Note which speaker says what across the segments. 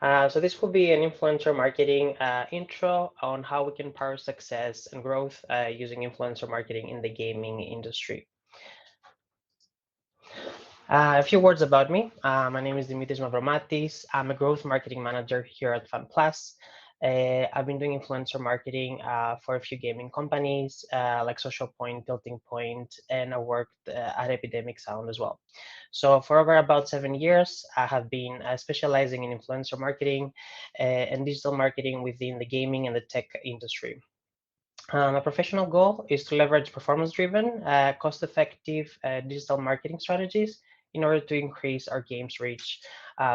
Speaker 1: So this will be an influencer marketing intro on how we can power success and growth using influencer marketing in the gaming industry. A few words about me. My name is Dimitris Mavromatis. I'm a growth marketing manager here at FunPlus. I've been doing influencer marketing for a few gaming companies like SocialPoint, Tilting Point, and I worked at Epidemic Sound as well. So for over about 7 years, I have been specializing in influencer marketing and digital marketing within the gaming and the tech industry. My professional goal is to leverage performance-driven, cost-effective digital marketing strategies in order to increase our game's reach,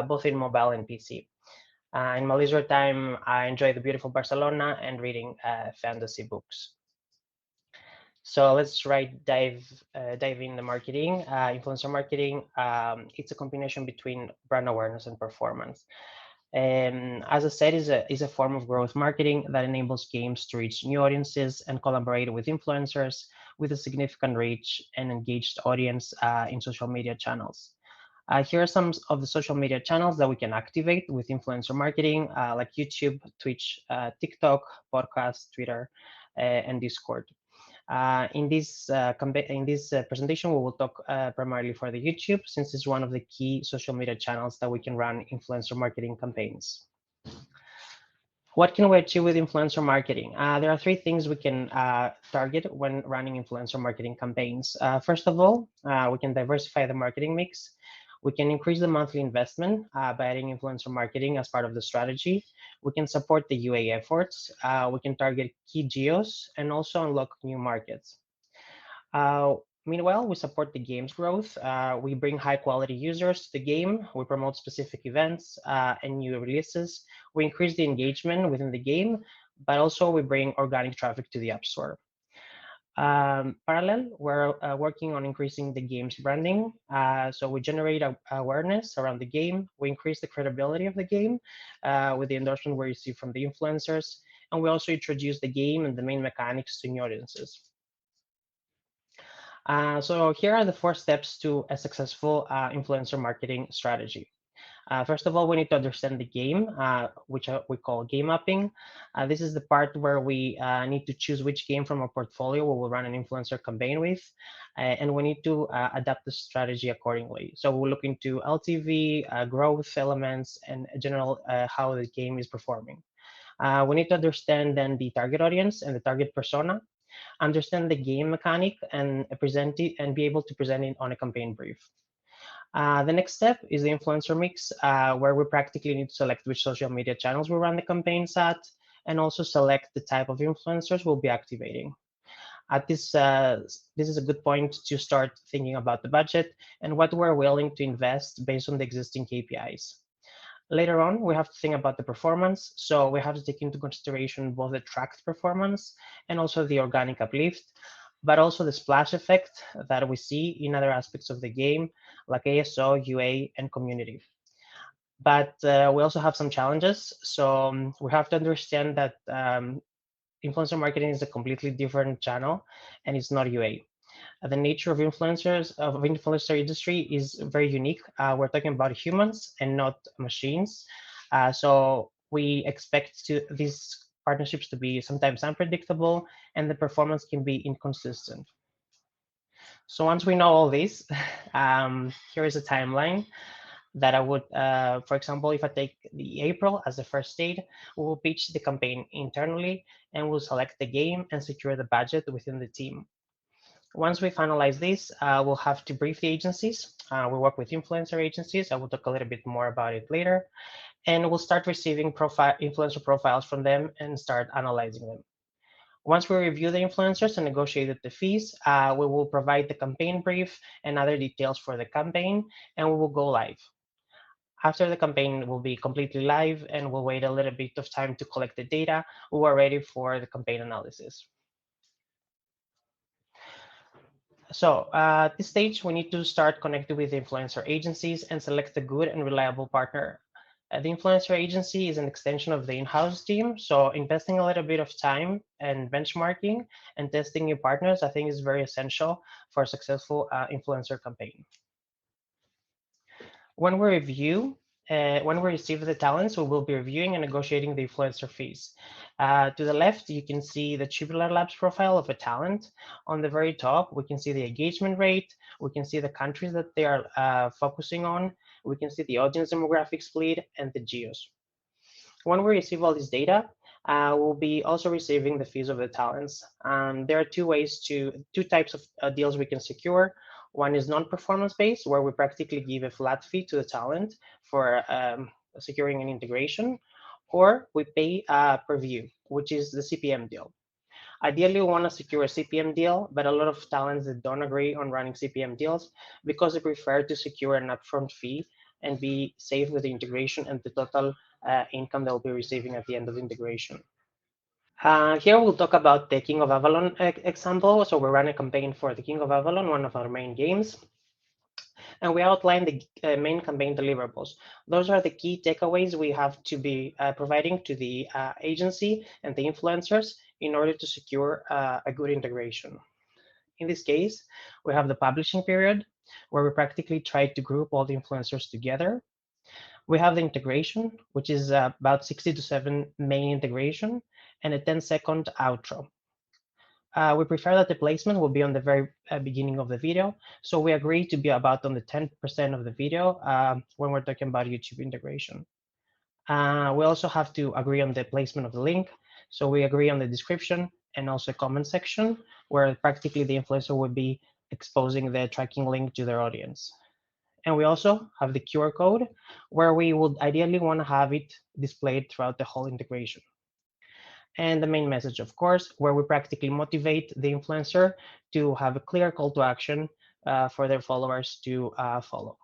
Speaker 1: both in mobile and PC. In my leisure time, I enjoy the beautiful Barcelona and reading fantasy books. So let's dive in the marketing, influencer marketing. It's a combination between brand awareness and performance. As I said, is a form of growth marketing that enables games to reach new audiences and collaborate with influencers with a significant reach and engaged audience in social media channels. Here are some of the social media channels that we can activate with influencer marketing, like YouTube, Twitch, TikTok, podcast, Twitter, and Discord. In this presentation, we will talk primarily for the YouTube, since it's one of the key social media channels that we can run influencer marketing campaigns. What can we achieve with influencer marketing? There are three things we can target when running influencer marketing campaigns. First of all, we can diversify the marketing mix. We can increase the monthly investment by adding influencer marketing as part of the strategy. We can support the UA efforts. We can target key geos and also unlock new markets. Uh, Meanwhile, we support the game's growth. We bring high-quality users to the game. We promote specific events and new releases. We increase the engagement within the game, but also we bring organic traffic to the App Store. Parallel, we're working on increasing the game's branding. So we generate awareness around the game. We increase the credibility of the game with the endorsement we receive from the influencers. And we also introduce the game and the main mechanics to new audiences. So here are the 4 steps to a successful influencer marketing strategy. First of all, we need to understand the game, which we call game mapping. This is the part where we need to choose which game from our portfolio we will run an influencer campaign with, and we need to adapt the strategy accordingly. So we'll look into LTV, growth elements, and general how the game is performing. We need to understand then the target audience and the target persona, understand the game mechanic, and present it and be able to present it on a campaign brief. The next step is the influencer mix, where we practically need to select which social media channels we run the campaigns at, and also select the type of influencers we'll be activating. This is a good point to start thinking about the budget and what we're willing to invest based on the existing KPIs. Later on, we have to think about the performance. So we have to take into consideration both the tracked performance and also the organic uplift, but also the splash effect that we see in other aspects of the game, like ASO, UA, and community. But we also have some challenges. So we have to understand that influencer marketing is a completely different channel, and it's not UA. The nature of influencer industry is very unique. We're talking about humans and not machines. So we expect these partnerships to be sometimes unpredictable, and the performance can be inconsistent. So once we know all this, here is a timeline that I would, for example, if I take the April as the first date, we will pitch the campaign internally, and we'll select the game and secure the budget within the team. Once we finalize this, we'll have to brief the agencies. We work with influencer agencies. I will talk a little bit more about it later. And we'll start receiving influencer profiles from them and start analyzing them. Once we review the influencers and negotiate the fees, we will provide the campaign brief and other details for the campaign, and we will go live. After the campaign will be completely live and we'll wait a little bit of time to collect the data, we are ready for the campaign analysis. So at this stage, we need to start connecting with influencer agencies and select a good and reliable partner. The influencer agency is an extension of the in-house team, so investing a little bit of time and benchmarking and testing new partners, I think, is very essential for a successful influencer campaign. When we review when we receive the talents, we will be reviewing and negotiating the influencer fees. To the left, you can see the Tubular Labs profile of a talent. On the very top, we can see the engagement rate. We can see the countries that they are focusing on. We can see the audience demographic split and the geos. When we receive all this data, we'll be also receiving the fees of the talents. There are two types of deals we can secure. One is non-performance based, where we practically give a flat fee to the talent for securing an integration, or we pay per view, which is the CPM deal. Ideally, we want to secure a CPM deal, but a lot of talents that don't agree on running CPM deals because they prefer to secure an upfront fee and be safe with the integration and the total income they'll be receiving at the end of the integration. Here we'll talk about the King of Avalon example. So we run a campaign for the King of Avalon, one of our main games. And we outline the main campaign deliverables. Those are the key takeaways we have to be providing to the agency and the influencers in order to secure a good integration. In this case, we have the publishing period, where we practically try to group all the influencers together. We have the integration, which is about 60 to 7 main integration, and a 10-second outro. We prefer that the placement will be on the very beginning of the video. So we agree to be about on the 10% of the video when we're talking about YouTube integration. We also have to agree on the placement of the link. So we agree on the description and also comment section, where practically the influencer would be exposing the tracking link to their audience. And we also have the QR code, where we would ideally want to have it displayed throughout the whole integration. And the main message, of course, where we practically motivate the influencer to have a clear call to action for their followers to follow.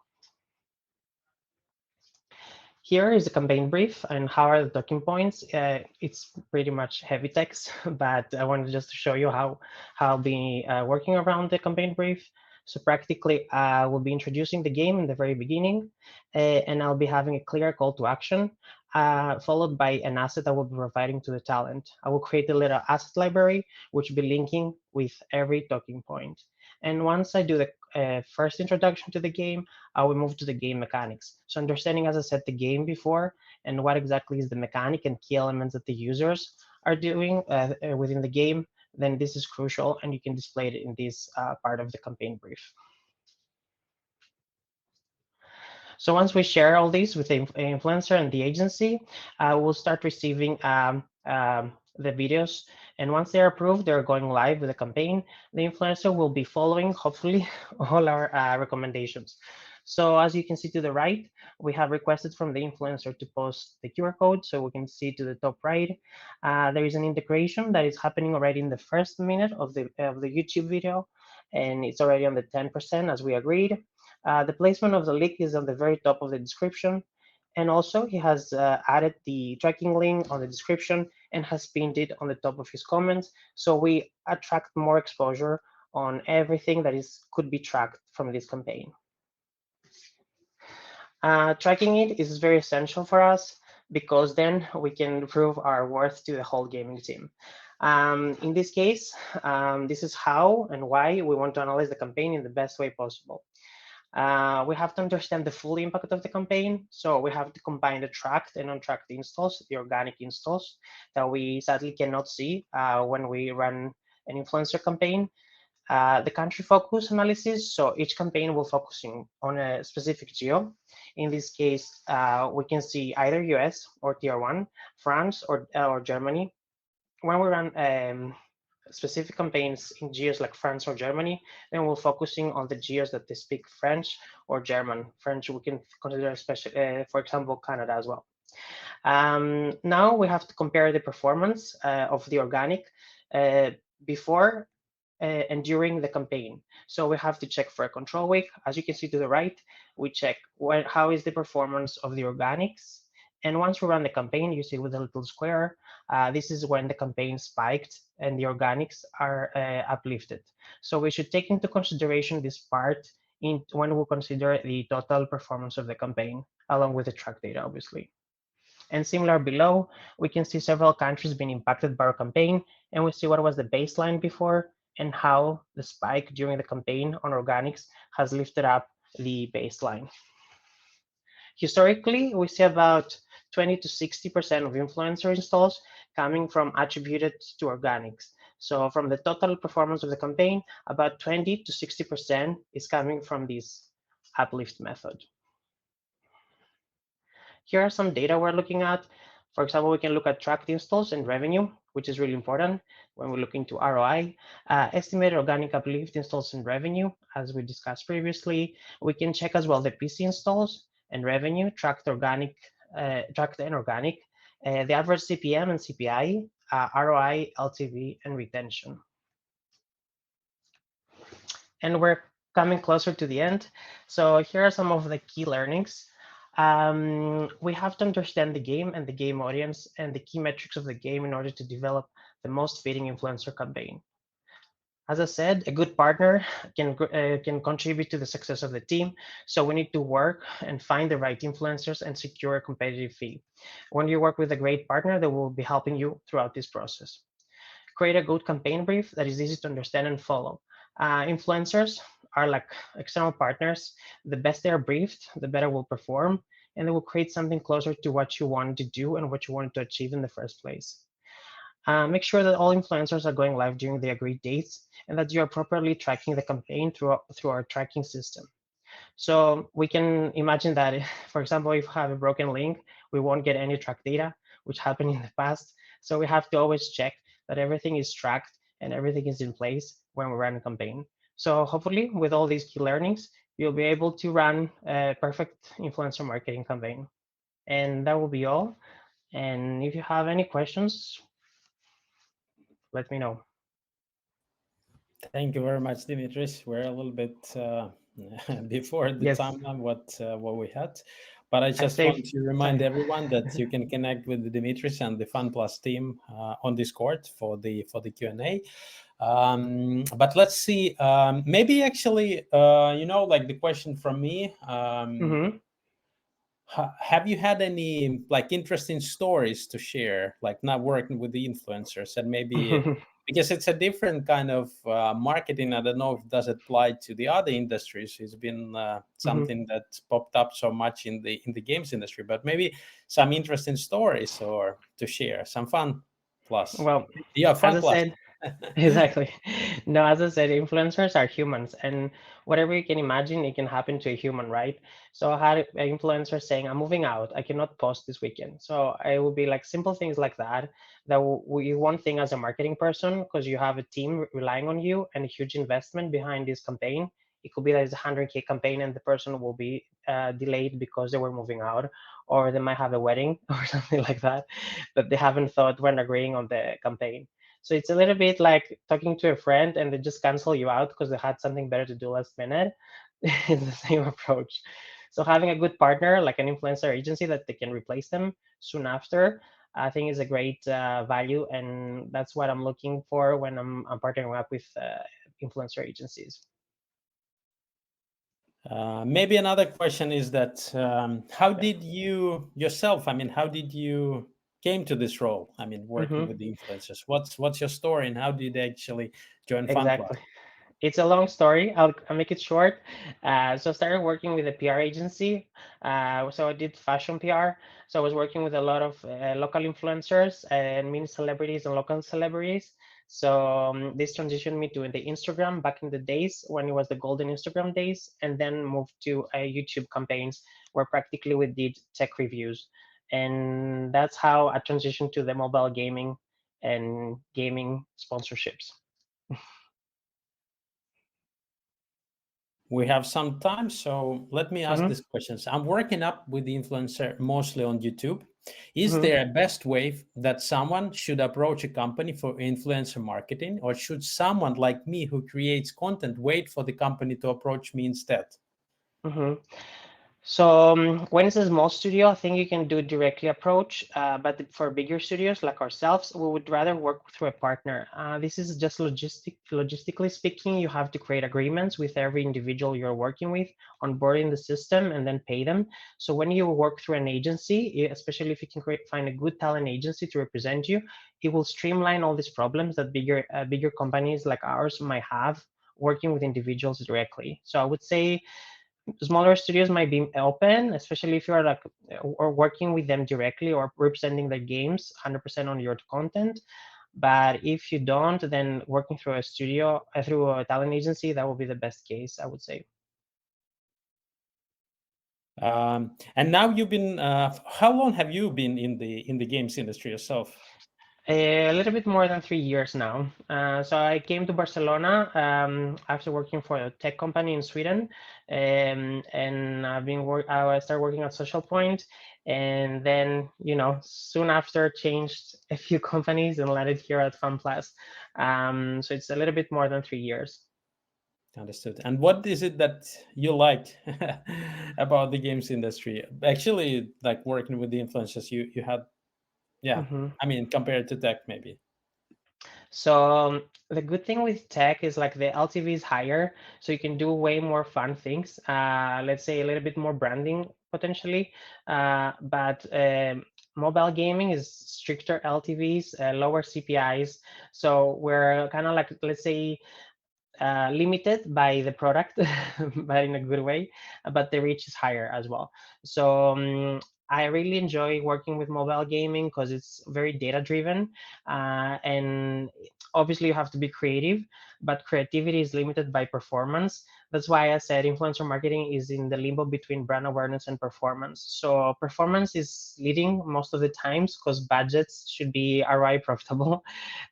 Speaker 1: Here is the campaign brief and how are the talking points. It's pretty much heavy text, but I wanted just to show you how I'll be working around the campaign brief. So practically, we'll be introducing the game in the very beginning, and I'll be having a clear call to action, followed by an asset I will be providing to the talent. I will create a little asset library, which will be linking with every talking point. And once I do the first introduction to the game, I will move to the game mechanics. So understanding, as I said, the game before and what exactly is the mechanic and key elements that the users are doing within the game, then this is crucial, and you can display it in this part of the campaign brief. So once we share all these with the influencer and the agency, we'll start receiving the videos. And once they're approved, they're going live with the campaign. The influencer will be following, hopefully, all our recommendations. So as you can see to the right, we have requested from the influencer to post the QR code. So we can see to the top right, there is an integration that is happening already in the first minute of the YouTube video. And it's already on the 10% as we agreed. The placement of the link is on the very top of the description. And also he has added the tracking link on the description and has pinned it on the top of his comments. So we attract more exposure on everything that could be tracked from this campaign. Tracking it is very essential for us because then we can prove our worth to the whole gaming team. In this case, this is how and why we want to analyze the campaign in the best way possible. We have to understand the full impact of the campaign. So we have to combine the tracked and untracked installs, the organic installs that we sadly cannot see when we run an influencer campaign. The country focus analysis. So each campaign will focusing on a specific geo. In this case, we can see either US or Tier 1, France or Germany. When we run specific campaigns in geos like France or Germany, then we're focusing on the geos that they speak French or German. French we can consider, especially, for example, Canada as well. Now we have to compare the performance of the organic before and during the campaign. So we have to check for a control week. As you can see to the right, we check how is the performance of the organics. And once we run the campaign, you see with the little square, this is when the campaign spiked and the organics are uplifted. So we should take into consideration this part when we consider the total performance of the campaign, along with the track data, obviously. And similar below, we can see several countries being impacted by our campaign, and we see what was the baseline before and how the spike during the campaign on organics has lifted up the baseline. Historically, we see about 20 to 60% of influencer installs coming from attributed to organics. So from the total performance of the campaign, about 20 to 60% is coming from this uplift method. Here are some data we're looking at. For example, we can look at tracked installs and revenue, which is really important when we look into ROI. Estimated organic uplift installs and revenue, as we discussed previously. We can check as well the PC installs and revenue, tracked and organic, the average CPM and CPI, ROI, LTV, and retention. And we're coming closer to the end. So here are some of the key learnings. We have to understand the game and the game audience and the key metrics of the game in order to develop the most fitting influencer campaign. As I said, a good partner can contribute to the success of the team. So we need to work and find the right influencers and secure a competitive fee. When you work with a great partner, they will be helping you throughout this process. Create a good campaign brief that is easy to understand and follow. Influencers are like external partners. The best they are briefed, the better will perform, and they will create something closer to what you wanted to do and what you wanted to achieve in the first place. Make sure that all influencers are going live during the agreed dates and that you are properly tracking the campaign through our tracking system. So we can imagine that, for example, if we have a broken link, we won't get any track data, which happened in the past. So we have to always check that everything is tracked and everything is in place when we run a campaign. So hopefully, with all these key learnings, you'll be able to run a perfect influencer marketing campaign. And that will be all. And if you have any questions, let me know.
Speaker 2: Thank you very much, Dimitris. We're a little bit before the
Speaker 1: Yes,
Speaker 2: timeline what we had, but I
Speaker 1: I
Speaker 2: just
Speaker 1: saved
Speaker 2: want to remind
Speaker 1: time.
Speaker 2: everyone that you can connect with Dimitris and the FunPlus team on Discord for the Q&A. But let's see. Maybe actually, like the question from me. Have you had any like interesting stories to share, like not working with the influencers, and maybe because it's a different kind of marketing. I don't know if does it apply to the other industries. It's been something that popped up so much in the games industry, but maybe some interesting stories or to share some fun plus.
Speaker 1: Well,
Speaker 2: Yeah,
Speaker 1: as
Speaker 2: fun
Speaker 1: I
Speaker 2: plus.
Speaker 1: said, exactly. No, as I said, influencers are humans, and whatever you can imagine, it can happen to a human, right? So I had an influencer saying, "I'm moving out. I cannot post this weekend." So it would be like simple things like that. That you one thing as a marketing person, because you have a team relying on you and a huge investment behind this campaign. It could be that it's a 100K campaign and the person will be delayed because they were moving out, or they might have a wedding or something like that that they haven't thought when agreeing on the campaign. So it's a little bit like talking to a friend and they just cancel you out because they had something better to do last minute. It's the same approach. So having a good partner, like an influencer agency that they can replace them soon after, I think is a great value. And that's what I'm looking for when I'm partnering up with influencer agencies.
Speaker 2: Maybe another question is that how did you yourself? I mean, how did you came to this role? I mean, working with the influencers. What's your story and how did you actually join FunPlus?
Speaker 1: Exactly. It's a long story. I'll make it short. So I started working with a PR agency. So I did fashion PR. So I was working with a lot of local influencers and mini celebrities and local celebrities. So this transitioned me to the Instagram back in the days when it was the golden Instagram days, and then moved to YouTube campaigns where practically we did tech reviews. And that's how I transitioned to the mobile gaming and gaming sponsorships.
Speaker 2: We have some time, so let me ask
Speaker 1: Mm-hmm.
Speaker 2: these questions. I'm working up with the influencer mostly on YouTube. Is
Speaker 1: Mm-hmm.
Speaker 2: there a best way that someone should approach a company for influencer marketing, or should someone like me who creates content wait for the company to approach me instead?
Speaker 1: Mm-hmm. So when it's a small studio, I think you can do directly approach. But for bigger studios like ourselves, we would rather work through a partner. This is just logistically speaking. You have to create agreements with every individual you're working with, onboarding the system, and then pay them. So when you work through an agency, especially if you can find a good talent agency to represent you, it will streamline all these problems that bigger companies like ours might have working with individuals directly. So I would say Smaller studios might be open, especially if you are like or working with them directly or representing their games 100% on your content. But if you don't, then working through a studio, through a talent agency, that will be the best case, I would say.
Speaker 2: And now you've been. How long have you been in the games industry yourself?
Speaker 1: A little bit more than 3 years now. So I came to Barcelona after working for a tech company in Sweden, and I started working at SocialPoint, and then soon after changed a few companies and landed here at FunPlus. So it's a little bit more than 3 years.
Speaker 2: Understood. And what is it that you like about the games industry? Actually, like working with the influencers you had, yeah.
Speaker 1: Mm-hmm.
Speaker 2: I mean, compared to tech, maybe.
Speaker 1: So the good thing with tech is like the LTV is higher, so you can do way more fun things. Let's say a little bit more branding potentially, but mobile gaming is stricter LTVs, lower CPIs. So we're kind of like, let's say, limited by the product, but in a good way, but the reach is higher as well. So I really enjoy working with mobile gaming because it's very data driven, and obviously you have to be creative, but creativity is limited by performance. That's why I said influencer marketing is in the limbo between brand awareness and performance. So performance is leading most of the times because budgets should be ROI profitable,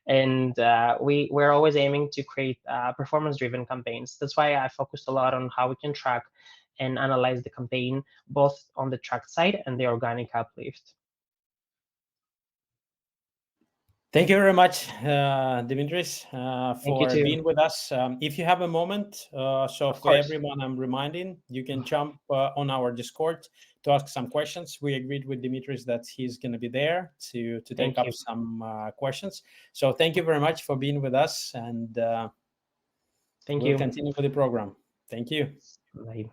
Speaker 1: and we're always aiming to create performance-driven campaigns. That's why I focused a lot on how we can track and analyze the campaign, both on the tracked side and the organic uplift.
Speaker 2: Thank you very much, Dimitris,
Speaker 1: Thank you
Speaker 2: for
Speaker 1: too.
Speaker 2: being with us. If you have a moment, so
Speaker 1: Of
Speaker 2: for
Speaker 1: course.
Speaker 2: everyone, I'm reminding you can jump on our Discord to ask some questions. We agreed with Dimitris that he's going to be there to take
Speaker 1: Thank
Speaker 2: up
Speaker 1: you.
Speaker 2: some questions. So thank you very much for being with us, and
Speaker 1: Thank
Speaker 2: we'll
Speaker 1: you.
Speaker 2: continue with the program. Thank you.
Speaker 1: Bye.